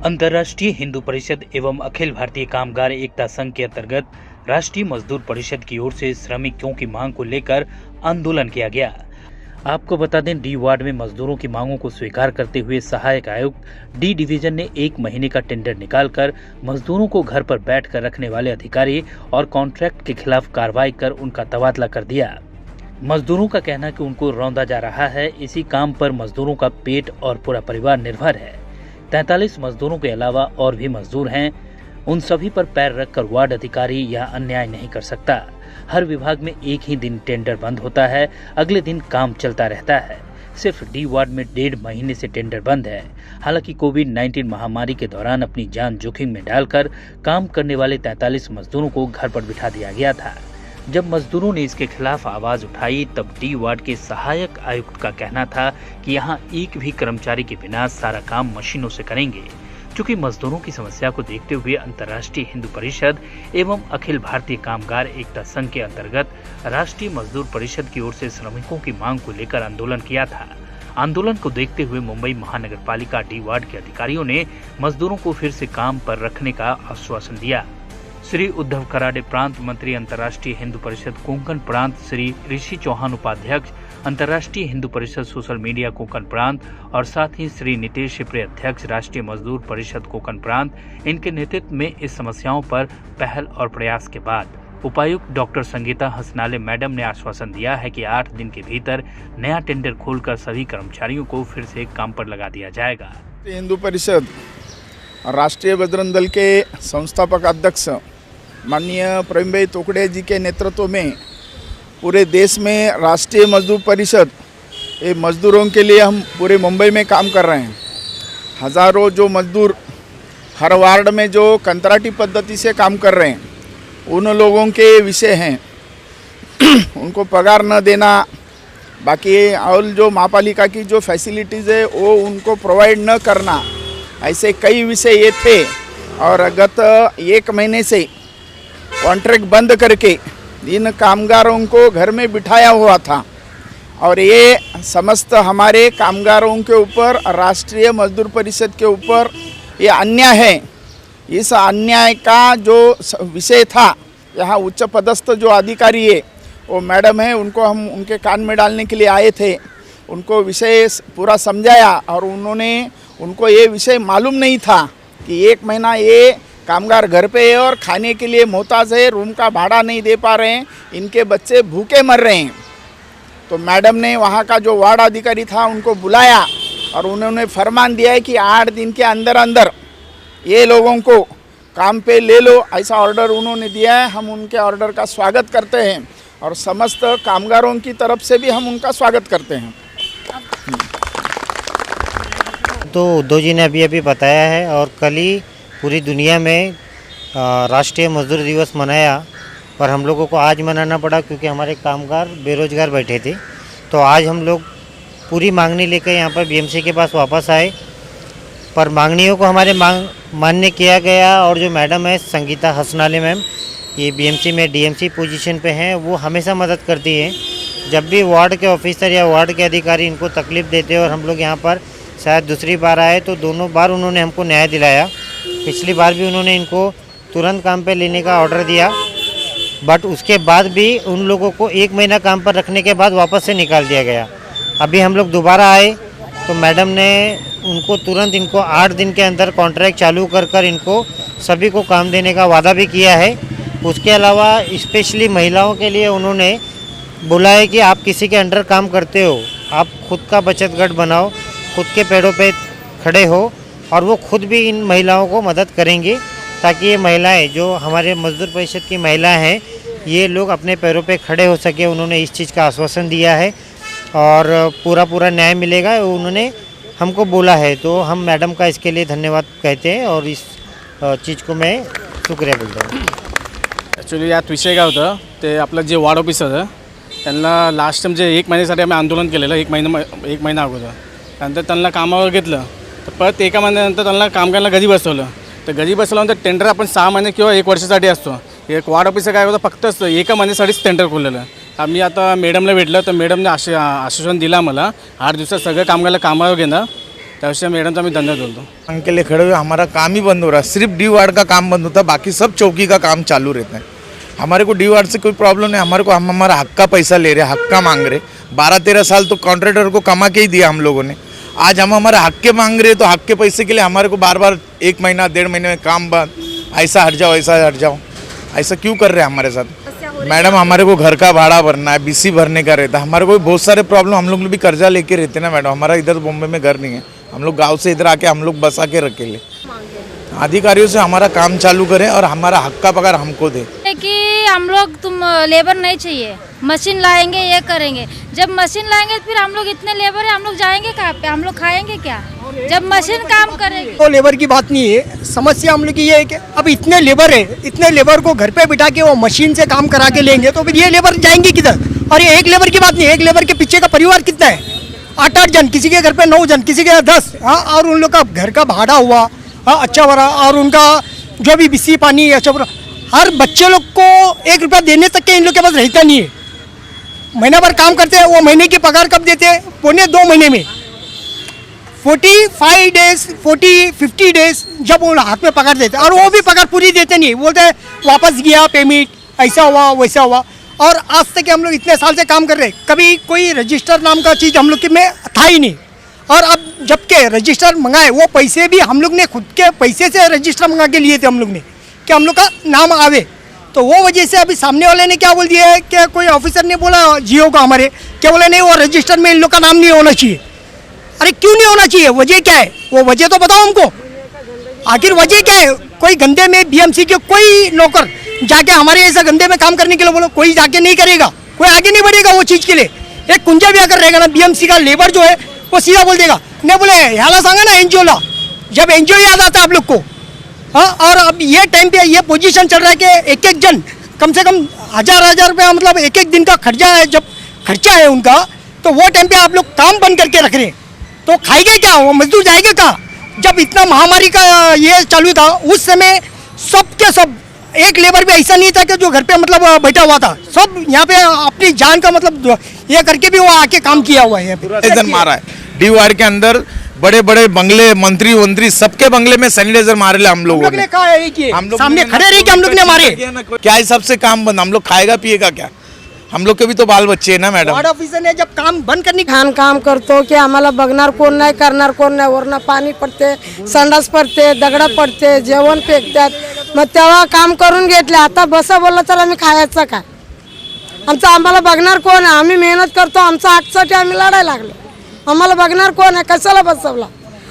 अंतर्राष्ट्रीय हिंदू परिषद एवं अखिल भारतीय कामगार एकता संघ के अंतर्गत राष्ट्रीय मजदूर परिषद की ओर से श्रमिकों की मांग को लेकर आंदोलन किया गया। आपको बता दें, डी वार्ड में मजदूरों की मांगों को स्वीकार करते हुए सहायक आयुक्त डी डिवीजन ने 1 महीने का टेंडर निकालकर मजदूरों को घर पर बैठकर रखने वाले अधिकारी और कॉन्ट्रैक्ट के खिलाफ कार्रवाई कर उनका तबादला कर दिया। मजदूरों का कहना है कि उनको रौंदा जा रहा है। इसी काम पर मजदूरों का पेट और पूरा परिवार निर्भर है। 43 मजदूरों के अलावा और भी मजदूर हैं। उन सभी पर पैर रखकर वार्ड अधिकारी यह अन्याय नहीं कर सकता। हर विभाग में एक ही दिन टेंडर बंद होता है, अगले दिन काम चलता रहता है। सिर्फ डी वार्ड में 1.5 महीने से टेंडर बंद है। हालांकि कोविड-19 महामारी के दौरान अपनी जान जोखिम में डालकर काम करने वाले 43 मजदूरों को घर पर बिठा दिया गया था। जब मजदूरों ने इसके खिलाफ आवाज उठाई तब डी वार्ड के सहायक आयुक्त का कहना था कि यहां एक भी कर्मचारी के बिना सारा काम मशीनों से करेंगे। चूंकि मजदूरों की समस्या को देखते हुए अंतर्राष्ट्रीय हिंदू परिषद एवं अखिल भारतीय कामगार एकता संघ के अंतर्गत राष्ट्रीय मजदूर परिषद की ओर से श्रमिकों की मांग को लेकर आंदोलन किया था। आंदोलन को देखते हुए मुंबई महानगर पालिका डी वार्ड के अधिकारियों ने मजदूरों को फिर से काम पर रखने का आश्वासन दिया। श्री उद्धव कराडे प्रांत मंत्री, अंतर्राष्ट्रीय हिंदू परिषद कोंकण प्रांत श्री ऋषि चौहान उपाध्यक्ष, अंतर्राष्ट्रीय हिंदू परिषद सोशल मीडिया कोंकण प्रांत और साथ ही श्री नितेश शिप्रे अध्यक्ष, राष्ट्रीय मजदूर परिषद कोंकण प्रांत, इनके नेतृत्व में इस समस्याओं पर पहल और प्रयास के बाद उपायुक्त डॉक्टर संगीता हसनाले मैडम ने आश्वासन दिया है कि 8 दिन के भीतर नया टेंडर खोलकर सभी कर्मचारियों को फिर से काम पर लगा दिया जाएगा। हिंदू परिषद राष्ट्रीय बजरंग दल के संस्थापक अध्यक्ष माननीय प्रवीण भाई तोकड़े जी के नेतृत्व में पूरे देश में राष्ट्रीय मजदूर परिषद ये मजदूरों के लिए हम पूरे मुंबई में काम कर रहे हैं। हज़ारों जो मजदूर हर वार्ड में जो कंत्राटी पद्धति से काम कर रहे हैं, उन लोगों के विषय हैं उनको पगार न देना, बाकी और जो महापालिका की जो फैसिलिटीज़ है वो उनको प्रोवाइड न करना, ऐसे कई विषय ये थे। और गत 1 महीने से कॉन्ट्रैक्ट बंद करके इन कामगारों को घर में बिठाया हुआ था और ये समस्त हमारे कामगारों के ऊपर, राष्ट्रीय मजदूर परिषद के ऊपर ये अन्याय है। इस अन्याय का जो विषय था, यहाँ उच्च पदस्थ जो अधिकारी है वो मैडम है, उनको हम उनके कान में डालने के लिए आए थे। उनको विषय पूरा समझाया और उनको ये विषय मालूम नहीं था कि 1 महीना ये कामगार घर पे है और खाने के लिए मोहताज है, रूम का भाड़ा नहीं दे पा रहे हैं, इनके बच्चे भूखे मर रहे हैं। तो मैडम ने वहाँ का जो वार्ड अधिकारी था उनको बुलाया और उन्होंने फरमान दिया है कि 8 दिन के अंदर अंदर ये लोगों को काम पे ले लो, ऐसा ऑर्डर उन्होंने दिया है। हम उनके ऑर्डर का स्वागत करते हैं और समस्त कामगारों की तरफ से भी हम उनका स्वागत करते हैं। तो उद्धव जी ने अभी बताया है और कल ही पूरी दुनिया में राष्ट्रीय मजदूर दिवस मनाया, पर हम लोगों को आज मनाना पड़ा क्योंकि हमारे कामगार बेरोजगार बैठे थे। तो आज हम लोग पूरी मांगनी लेकर यहाँ पर बीएमसी के पास वापस आए, पर मांगनियों को हमारे मान्य किया गया। और जो मैडम है संगीता हसनाले मैम, ये बीएमसी में डीएमसी पोजीशन पे हैं, वो हमेशा मदद करती है। जब भी वार्ड के ऑफिसर या वार्ड के अधिकारी इनको तकलीफ़ देते हैं और हम लोग यहाँ पर शायद दूसरी बार आए तो दोनों बार उन्होंने हमको न्याय दिलाया। पिछली बार भी उन्होंने इनको तुरंत काम पे लेने का ऑर्डर दिया, बट उसके बाद भी उन लोगों को 1 महीना काम पर रखने के बाद वापस से निकाल दिया गया। अभी हम लोग दोबारा आए तो मैडम ने उनको तुरंत इनको 8 दिन के अंदर कॉन्ट्रैक्ट चालू कर इनको सभी को काम देने का वादा भी किया है। उसके अलावा स्पेशली महिलाओं के लिए उन्होंने बोला है कि आप किसी के अंडर काम करते हो, आप खुद का बचत गट बनाओ, खुद के पैरों पे खड़े हो, और वो खुद भी इन महिलाओं को मदद करेंगे ताकि ये महिलाएं, जो हमारे मजदूर परिषद की महिलाएं हैं, ये लोग अपने पैरों पे खड़े हो सके। उन्होंने इस चीज़ का आश्वासन दिया है और पूरा न्याय मिलेगा उन्होंने हमको बोला है। तो हम मैडम का इसके लिए धन्यवाद कहते हैं और इस चीज़ को मैं शुक्रिया बोलता हूँ। ॲक्च्युली यात विषय काय होतं ते आपलं जे वार्ड ऑफिस होतं त्यांना लास्ट टाइम जे 1 महिन्यासाठी आम्ही आंदोलन केलेलं 1 महिना अगोदर, त्यानंतर त्यांना कामावर घेतलं तर परत 1 महिन्यानंतर त्यांना कामगारांना घरी बसवलं। तर घरी बसवल्यानंतर टेंडर आपण 6 महिने किंवा 1 वर्षासाठी असतो। एक वार्ड ऑफिसर काय होतं फक्त 1 महिन्यासाठीच टेंडर खोललेलं। आम्ही आता मॅडमला भेटलं तर मॅडमने आश्वासन दिलं मला 8 दिवसात सगळं कामगाराला कामावर घेणं। त्याविषयी मॅडमचा आम्ही धन्यवाद बोलतो. मांग के लिए खड़े हुए हमारा काम ही बंद हो रहा है. सिर्फ डी वार्ड का काम बंद होता है, बाकी सब चौकी का काम चालू रहता है. हमारे को डी वार्ड से कोई प्रॉब्लम नहीं. हमारे को हम हमारा हक का पैसा ले रहे, हक का मांग रहे. 12-13 साल तो कॉन्ट्रैक्टर को कमा के ही दिया हम लोगों ने. आज हम हमारे हक के मांग रहे, तो हक के पैसे के लिए हमारे को बार बार 1 महीना 1.5 महीने में काम बंद, ऐसा हट जाओ ऐसा हट जाओ, ऐसा क्यों कर रहे हैं हमारे साथ. मैडम हमारे को घर का भाड़ा भरना है, बीसी भरने का रहता है. हमारे को बहुत सारे प्रॉब्लम, हम लोग भी कर्जा लेके रहते हैं ना मैडम. हमारा इधर बॉम्बे में घर नहीं है, हम लोग गांव से इधर आके हम लोग बसा के रखे ले. अधिकारियों से हमारा काम चालू करें और हमारा हक का पगार हमको दे. कि हम लोग तुम लेबर नहीं चाहिए, मशीन लाएंगे ये करेंगे. जब मशीन लाएंगे फिर हम लोग इतने लेबर है, हम लोग जाएंगे कहाँ पे, हम लोग खाएंगे क्या जब मशीन काम करेगी. तो लेबर की बात नहीं है, समस्या हम लोग की ये है कि अब इतने लेबर है, इतने लेबर को घर पे बिठा के वो मशीन से काम करा के लेंगे तो फिर ये लेबर जाएंगे किधर. और ये एक लेबर की बात नहीं है, एक लेबर के पीछे का परिवार कितना है, 8-8 जन, किसी के घर पे 9 जन, किसी के 10. हाँ, और उन लोग का घर का भाड़ा हुआ, हाँ, अच्छा भरा, और उनका जो भी बिजली पानी अच्छा भरा. हर बच्चे लोग को 1 रुपया देने तक के इन लोग के पास रहता नहीं है. महीना भर काम करते हैं, वो महीने की पगार कब देते हैं, 1.25 महीने में. 45 डेज 50 डेज जब वो हाथ में पगार देते हैं, और वो भी पगार पूरी देते नहीं, बोलते हैं वापस गया पेमेंट, ऐसा हुआ वैसा हुआ. और आज तक हम लोग इतने साल से काम कर रहे हैं, कभी कोई रजिस्टर नाम का चीज़ हम लोग के में था ही नहीं. और अब जबकि रजिस्टर मंगाए, वो पैसे भी हम लोग ने खुद के पैसे से रजिस्टर मंगा के लिए थे हम लोग ने, कि हम लोग का नाम आवे. तो वो वजह से अभी सामने वाले ने क्या बोल दिया है कि कोई ऑफिसर ने बोला जियो का हमारे, क्या बोले नहीं वो रजिस्टर में इन लोग का नाम नहीं होना चाहिए. अरे क्यों नहीं होना चाहिए, वजह क्या है, वो वजह तो बताओ हमको. आखिर वजह क्या है. कोई गंदे में बीएमसी के कोई नौकर जाके हमारे ऐसा गंदे में काम करने के लिए बोलो, कोई जाके नहीं करेगा, कोई आगे नहीं बढ़ेगा वो चीज़ के लिए. एक कुंजा भी अगर रहेगा ना, बीएमसी का लेबर जो है वो सीधा बोल देगा, नहीं बोले ह्याला सांगा ना एनजीओला, जब एनजीओ याद आता है आप लोग को. हाँ, और अब ये टाइम पे ये पोजीशन चल रहा है कि एक जन कम से कम 1000 रुपया, मतलब एक दिन का खर्चा है, जब खर्चा है उनका, तो वो टाइम पे आप लोग काम बंद करके रख रहे हैं, तो खाएंगे क्या, वो मजदूर जाएंगे कहाँ. जब इतना महामारी का ये चालू था उस समय सब के सब, एक लेबर भी ऐसा नहीं था कि जो घर पे मतलब बैठा हुआ था. सब यहाँ पे अपनी जान का मतलब ये करके भी वो आके काम किया हुआ है. सैनिटाइजर मारा है डी वार्ड के अंदर, बड़े बड़े बंगले, मंत्री सबके बंगले में सैनिटाइजर मारे ले हम लोगों ने. हम लोग सामने खड़े रहे कि हम लोग ने मारे. क्या हिसाब से काम बंद, हम लोग खाएगा पिएगा क्या, हम लोग के भी तो बाल बच्चे है ना मैडम. वार्ड ऑफिसर ने जब काम बंद करने खान काम करतो की आम्हाला बघणार कोण नाही, करणार कोण नाही. वरनं पाणी पडते, संडास पडते, दगड पडते, जेवण फेकतात. मग तेव्हा काम करून घेतले, आता बसा बोललं तर आम्ही खायचं काय. आमचं आम्हाला बघणार कोण आहे, आम्ही मेहनत करतो, आमचा हक्कासाठी आम्ही लढायला लागलो. आम्हाला बघणार कोण आहे, कशाला बसवला.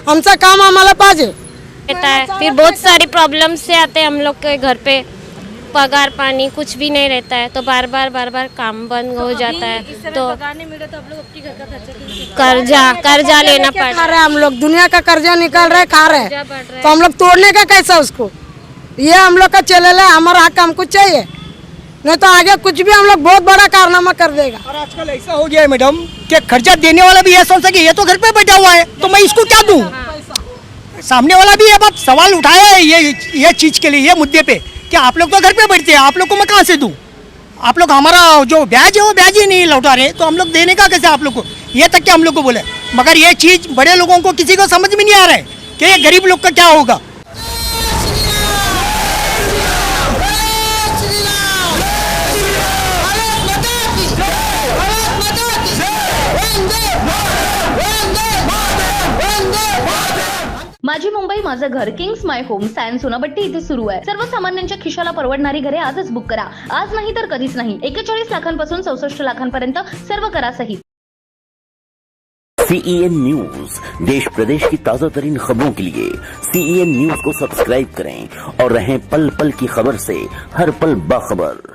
आमचं काम आम्हाला पाहिजे. फिर बहुत सारी प्रॉब्लम से आते हैं हम लोग के घर पे, पगार पानी कुछ भी नहीं रहता है, तो बार बार काम बंद हो जाता है. तो कर्जा लेना पड़ खा रहे हैं हम लोग, दुनिया का कर्जा निकाल रहे, खा रहे हैं, तो हम लोग तोड़ने का कैसा उसको. ये हम लोग का चैनल है, हमारा हक हमको चाहिए, नहीं तो आगे कुछ भी हम लोग बहुत बड़ा कारनामा कर देगा. और आजकल ऐसा हो गया है मैडम कि खर्चा देने वाला भी ये सोचता कि ये तो घर पे बैठा हुआ है, तो मैं इसको क्या दूं. सामने वाला भी ये बात सवाल उठाया है ये चीज के लिए, ये मुद्दे पे, कि आप लोग तो घर पे बैठते हैं, आप लोग को मैं कहाँ से दूं. आप लोग हमारा जो ब्याज है वो ब्याज ही नहीं लौटा रहे, तो हम लोग देने का कैसे आप लोग को. ये तक के हम लोग को बोले, मगर ये चीज बड़े लोगों को किसी को समझ में नहीं आ रहा है कि ये गरीब लोग का क्या होगा. माझी मुंबई माझं घर, Kings my home, science Sonapatti इथे सुरू आहे. सर्वसामान्यांच्या खिशाला परवडणारी घरे आजच बुक करा. आज नाही तर कधीच नाही. 41 लाखांपासून 64 लाखांपर्यंत सर्व करा सहित. CEN न्यूज, देश प्रदेश की ताजा तरीन खबरों के लिए CEN न्यूज को सब्सक्राइब करें और रहें पल पल की खबर से हर पल बाखबर.